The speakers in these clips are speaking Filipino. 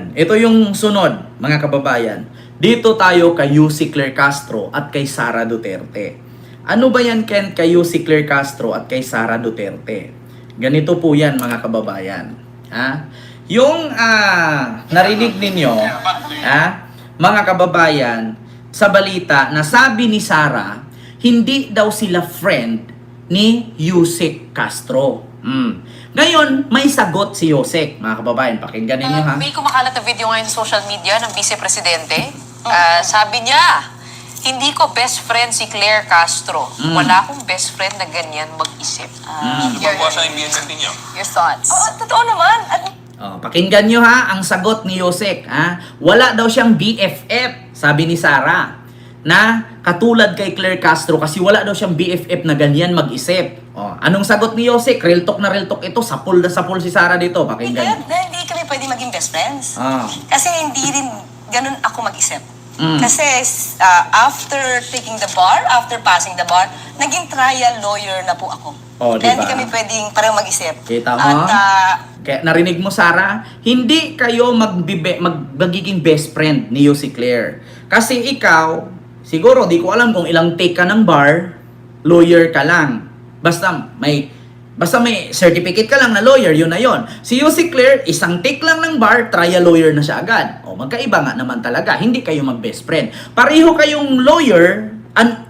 kababayan. Ito yung sunod, mga kababayan. Dito tayo kay Yussi Claire Castro at kay Sara Duterte. Ano ba yan, Ken, kay Yussi Claire Castro at kay Sara Duterte? Ganito po yan, mga kababayan. Ha? Yung narinig ninyo, mga kababayan, sa balita na sabi ni Sara, hindi daw sila friend ni Yussi Castro. Ngayon, may sagot si Yusek, mga kababayan. Pakinggan ninyo, ha? May kumakalat na video ngayon sa social media ng Vice Presidente. Sabi niya, hindi ko best friend si Claire Castro. Wala akong best friend na ganyan mag-isip. Magbawasan yung BFF ninyo. Your thoughts? Totoo naman. Pakinggan nyo, ha, ang sagot ni Yusek. Wala daw siyang BFF, sabi ni Sara, na katulad kay Claire Castro kasi wala daw siyang BFF na ganyan mag-isip. Anong sagot ni Yusek? Real talk na real talk ito. Sapul na sapul si Sara dito. Pakinggan. Hindi kami pwede maging best friends. Ah. Kasi hindi rin ganun ako mag-isip. Kasi after taking the bar, after passing the bar, naging trial lawyer na po ako. Kaya Diba? hindi kami pwedeng parang mag-isip. Kita mo? At Kaya narinig mo, Sara, hindi kayo magiging best friend ni Yussi Claire. Kasi ikaw, siguro, di ko alam kung ilang take ka ng bar, lawyer ka lang. Basta may certificate ka lang na lawyer, yun na yun. Si Yussi Claire, isang take lang ng bar, trial lawyer na siya agad. Magkaiba nga naman talaga. Hindi kayo mag-best friend. Pareho kayong lawyer,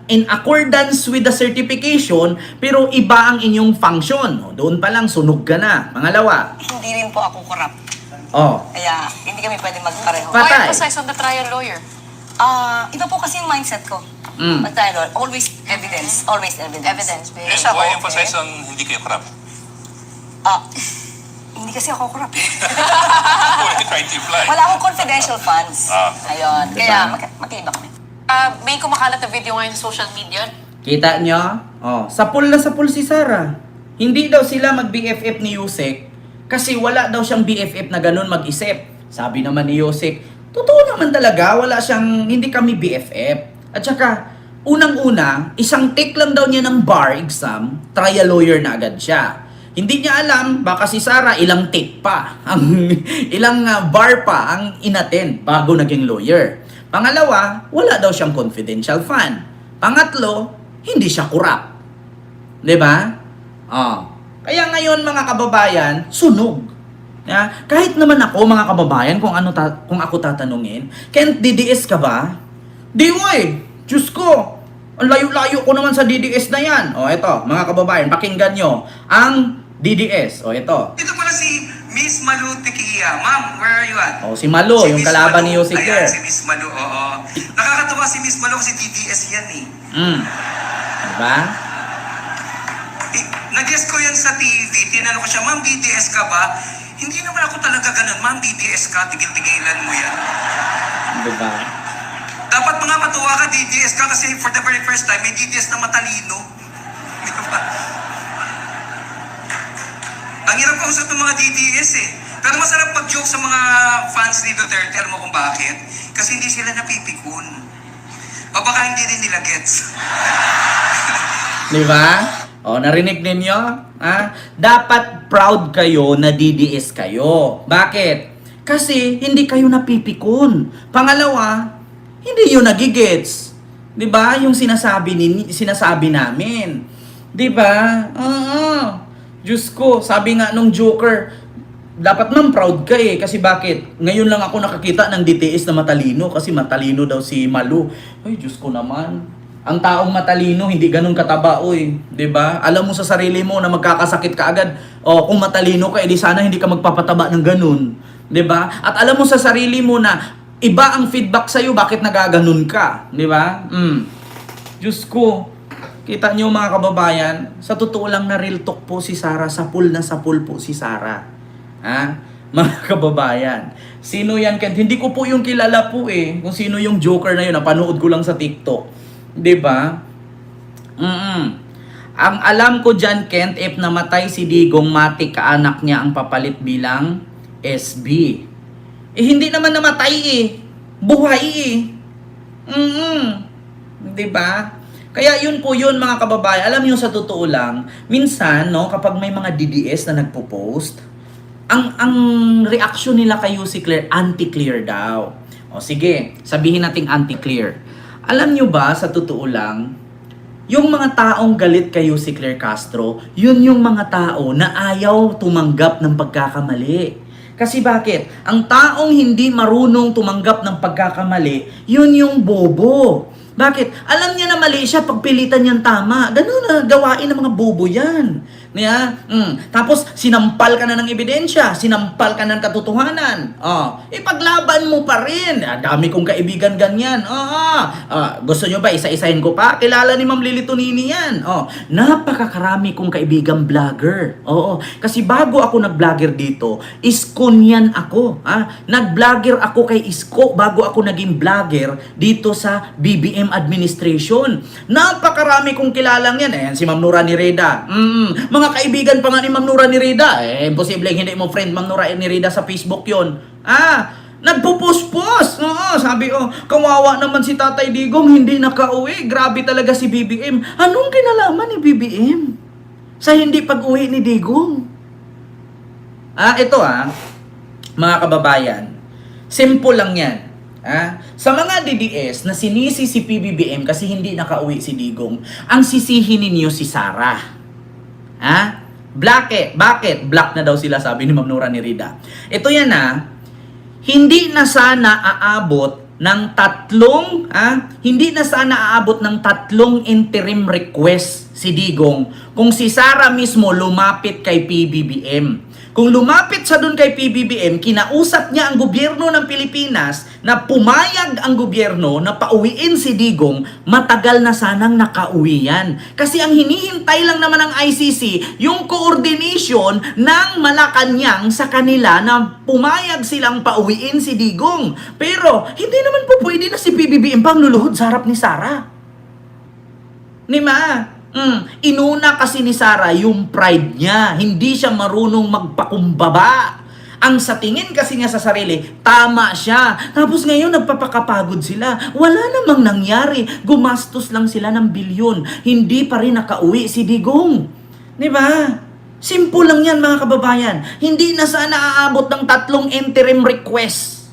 in accordance with the certification, pero iba ang inyong function. Doon pa lang, sunog ka na. Pangalawa. hindi rin po ako corrupt. Kaya hindi kami pwede magpareho. Patay. Why emphasize on the trial lawyer? Iba po kasi yung mindset ko. Mag-trial, always evidence. Always evidence. Evidence-based. Yes, why emphasize on hindi kayo corrupt? Hindi kasi ako corrupt. Why are you trying to imply? Wala akong confidential funds. Ayun. Diba? Kaya magkaiba kami. May kumakalat na video ngayon sa social media. Kita nyo? Sapul na sapul si Sara. Hindi daw sila mag-BFF ni Yusek kasi wala daw siyang BFF na ganun mag-isip. Sabi naman ni Yusek, totoo naman talaga, hindi kami BFF. At saka, unang-una, isang take lang daw niya ng bar exam, trial lawyer na agad siya. Hindi niya alam, baka si Sara ilang take pa, ilang bar pa ang inattend bago naging lawyer. Pangalawa, wala daw siyang confidential fund. Pangatlo, hindi siya corrupt. 'Di ba? Kaya ngayon, mga kababayan, sunog. Kahit naman ako, mga kababayan, kung ako tatanungin, Kent, DDS ka ba? Di mo eh. Diyos ko. Ang layo-layo ko naman sa DDS na yan. Ito, mga kababayan, pakinggan nyo ang DDS. Ito. Ito pala si Miss Malu Tequia. Ma'am, where are you at? Si Malu, yung Miss kalaban ni Malu. Yussi Claire. Ayan, si Miss Malu, oo. Nakakatuwa si Miss Malu kasi DDS yan eh. Diba? Nag-guess ko yan sa TV, tinanong ko siya, Ma'am, DDS ka ba? Hindi naman ako talaga ganun, Ma'am, DDS ka, tigil-tigilan mo yan. Diba? Dapat mga matuwa ka, DDS ka, kasi for the very first time, may DDS na matalino. Diba? Ang hirap kausap ng mga DDS eh. Pero masarap mag-joke sa mga fans ni Duterte. Alam mo kung bakit? Kasi hindi sila napipikon. O baka hindi rin nila gets. Diba? Narinig ninyo? Dapat proud kayo na DDS kayo. Bakit? Kasi hindi kayo napipikon. Pangalawa, hindi yun nagigets. Diba? Yung sinasabi namin. Diba? Diyos ko, sabi nga nung Joker, dapat man proud ka eh. Kasi bakit? Ngayon lang ako nakakita ng DTS na matalino kasi matalino daw si Malu. Ay, Diyos ko naman. Ang taong matalino, hindi ganun kataba, oy. 'Di ba? Alam mo sa sarili mo na magkakasakit ka agad. Kung matalino ka, edi sana hindi ka magpapataba ng ganun. 'Di ba? At alam mo sa sarili mo na iba ang feedback sa iyo, bakit nagaganon ka? 'Di ba? Diyos ko. Kita niyo, mga kababayan, sa totoo lang na real talk po si Sara, sapul na sapul po si Sara. Mga kababayan. Sino yan, Kent? Hindi ko po yung kilala po eh. Kung sino yung Joker na yun, napanood ko lang sa TikTok. 'Di ba? Ang alam ko dyan, Kent, if namatay si Digong Matik, kaanak niya ang papalit bilang SB. Hindi naman namatay eh. Buhay eh. 'Di ba? Kaya yun po yun, mga kababayan. Alam niyo, sa totoo lang, minsan, no, kapag may mga DDS na nagpo-post, ang reaksyon nila kay UC Claire, anti-Claire daw. O sige, sabihin nating anti-Claire. Alam nyo ba, sa totoo lang, yung mga taong galit kay UC Claire Castro, yun yung mga tao na ayaw tumanggap ng pagkakamali. Kasi bakit? Ang taong hindi marunong tumanggap ng pagkakamali, yun yung bobo. Bakit? Alam niya na mali siya, pagpilitan niyang tama. Ganun na gawain ng mga bobo yan. Tapos, sinampal ka na ng ebidensya, sinampal ka ng katotohanan. Ipaglaban mo pa rin. Dami kong kaibigan ganyan. Gusto nyo ba isa-isahin ko pa? Kilala ni Ma'am Lily Tonini yan. Napakakarami kong kaibigan vlogger. Kasi bago ako nag-vlogger dito, iskon yan ako. Nag-vlogger ako kay Isko bago ako naging vlogger dito sa BBM administration. Napakarami kong kilalang yan. Ayan, si Ma'am Nura Nireda. Mga kaibigan pa nga ni Ma'am Nura Nireda. Imposible hindi mo friend Ma'am Nura Nireda sa Facebook yon. Nagpo-post-post. Sabi ko, kawawa naman si Tatay Digong, hindi nakauwi. Grabe talaga si BBM. Anong kinalaman ni BBM sa hindi pag-uwi ni Digong? Ito mga kababayan, simple lang yan. Sa mga DDS na sinisi si PBBM kasi hindi nakauwi si Digong, ang sisihin ninyo si Sara. Bakit? Black na daw sila, sabi ni Ma'am Nura Nireda. Ito yan hindi na sana aabot ng tatlong interim request si Digong kung si Sara mismo lumapit kay PBBM. Kung lumapit siya doon kay PBBM, kinausap niya ang gobyerno ng Pilipinas na pumayag ang gobyerno na pauwiin si Digong, matagal na sanang nakauwi yan. Kasi ang hinihintay lang naman ng ICC, yung coordination ng Malacanang sa kanila na pumayag silang pauwiin si Digong. Pero hindi naman po pwede na si PBBM pang luluhod sa harap ni Sara. Inuna kasi ni Sara yung pride niya. Hindi siya marunong magpakumbaba. Ang sa tingin kasi niya sa sarili, tama siya. Tapos ngayon nagpapakapagod sila. Wala namang nangyari. Gumastos lang sila ng bilyon. Hindi pa rin nakauwi si Digong. Diba? Simple lang yan mga kababayan. Hindi na sana aabot ng 3 interim request.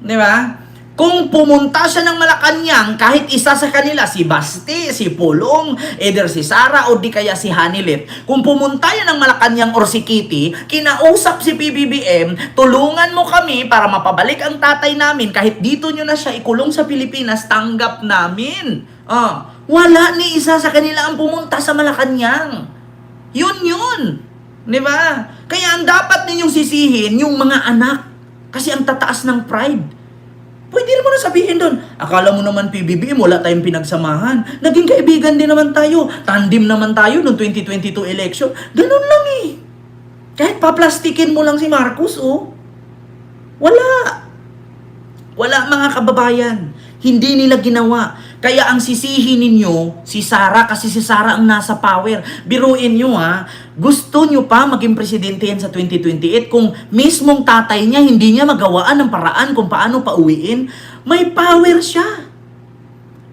Diba? Kung pumunta siya ng Malacanang, kahit isa sa kanila, si Basti, si Pulong, either si Sara o di kaya si Hanilit, kung pumunta yan ng Malacanang or si Kitty, kinausap si PBBM, tulungan mo kami para mapabalik ang tatay namin, kahit dito nyo na siya ikulong sa Pilipinas, tanggap namin. Wala ni isa sa kanila ang pumunta sa Malacanang. Yun. Diba? Kaya ang dapat ninyong sisihin, yung mga anak. Kasi ang tataas ng pride. Pwede naman na sabihin doon, akala mo naman PBBM, wala tayong pinagsamahan. Naging kaibigan din naman tayo. Tandem naman tayo noong 2022 election. Ganun lang Kahit paplastikin mo lang si Marcos, Wala mga kababayan. Hindi nila ginawa. Kaya ang sisihin ninyo, si Sara, kasi si Sara ang nasa power. Biruin nyo gusto nyo pa maging presidente yan sa 2028 kung mismong tatay niya hindi niya magawaan ng paraan kung paano pauwiin, may power siya.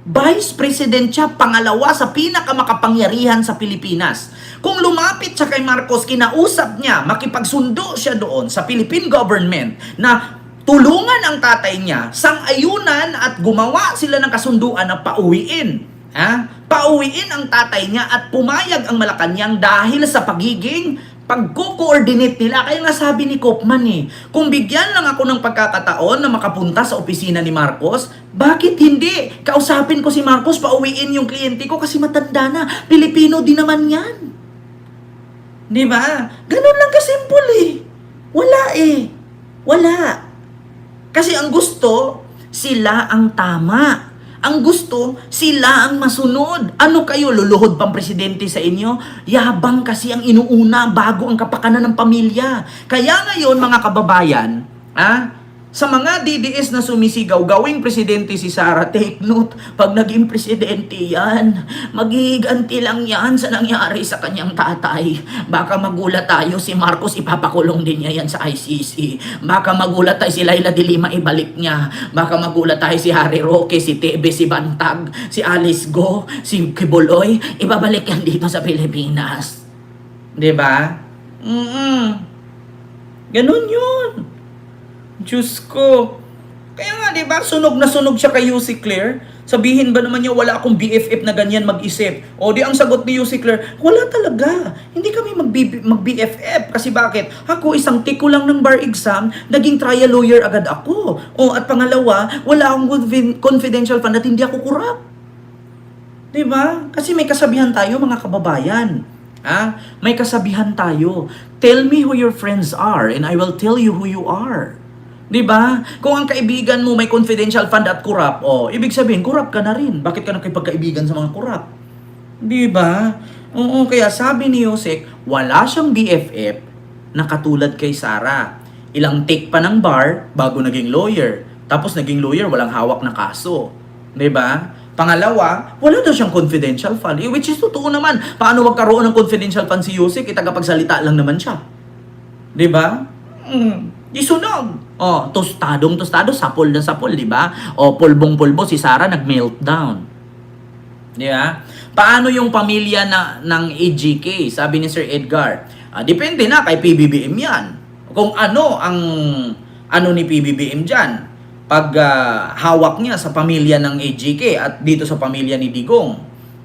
Vice President siya, pangalawa sa pinakamakapangyarihan sa Pilipinas. Kung lumapit siya kay Marcos, kinausap niya, makipagsundo siya doon sa Philippine government na tulungan ang tatay niya, sang-ayunan at gumawa sila ng kasunduan na pauwiin. Pauwiin ang tatay niya at pumayag ang Malacanang dahil sa pagiging pagko-coordinate nila. Kaya nga sabi ni Kopman kung bigyan lang ako ng pagkakataon na makapunta sa opisina ni Marcos, bakit hindi? Kausapin ko si Marcos, pauwiin yung kliyente ko kasi matanda na. Pilipino din naman yan. Diba? Ganun lang kasimple Wala. Kasi ang gusto, sila ang tama. Ang gusto, sila ang masunod. Ano kayo, luluhod pang presidente sa inyo? Yabang kasi ang inuuna bago ang kapakanan ng pamilya. Kaya ngayon, mga kababayan, sa mga DDS na sumisigaw, gawing presidente si Sara, take note, pag naging presidente yan, maghihiganti lang yan sa nangyari sa kanyang tatay. Baka magulat tayo, si Marcos ipapakulong din niya yan sa ICC. Baka magulat tayo, si Laila de Lima ibalik niya. Baka magulat tayo, si Harry Roque, si Tebe, si Bantag, si Alice Go, si Kibuloy, ibabalik yan dito sa Pilipinas. Diba? Ganun yun. Diyos ko. Kaya nga, di ba, sunog na sunog siya kay UC Claire. Sabihin ba naman niya, wala akong BFF na ganyan mag-isip? O di ang sagot ni UC Claire, wala talaga. Hindi kami mag-BFF. Kasi bakit? Ako, isang tiko lang ng bar exam, naging trial lawyer agad ako. O at pangalawa, wala akong confidential fund at hindi ako corrupt. Di ba? Kasi may kasabihan tayo, mga kababayan. Ha? May kasabihan tayo. Tell me who your friends are and I will tell you who you are. 'Di ba? Kung ang kaibigan mo may confidential fund at corrupt, ibig sabihin corrupt ka na rin. Bakit ka nakipagkaibigan sa mga corrupt? 'Di ba? Oo, kaya sabi ni Yusek, wala siyang BFF na katulad kay Sara. Ilang take pa ng bar bago naging lawyer. Tapos naging lawyer, walang hawak na kaso. 'Di ba? Pangalawa, wala daw siyang confidential fund. Which is totoo naman. Paano magkaroon ng confidential fund si Yusek? Tagapagsalita lang naman siya. 'Di ba? Isunog. Tostadong tostado, sapol na sapol, 'di ba? Pulbong pulbo si Sara nag-meltdown. 'Di ba? Paano yung pamilya ng AGK? Sabi ni Sir Edgar, depende na kay PBBM 'yan. Kung ano ang ni PBBM diyan. Pag hawak niya sa pamilya ng AGK at dito sa pamilya ni Digong.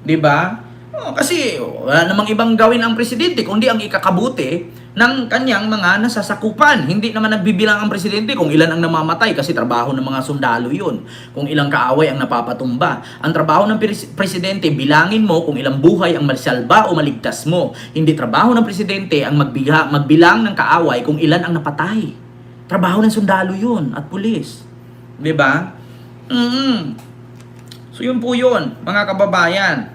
'Di ba? Kasi wala namang ibang gawin ang presidente kundi ang ikakabuti ng kanyang mga nasasakupan. Hindi naman nagbibilang ang presidente kung ilan ang namamatay kasi trabaho ng mga sundalo yun. Kung ilang kaaway ang napapatumba. Ang trabaho ng presidente, bilangin mo kung ilang buhay ang masalba o maligtas mo. Hindi trabaho ng presidente ang magbilang ng kaaway kung ilan ang napatay. Trabaho ng sundalo yun at pulis. 'Di ba? So yun po yun, mga kababayan.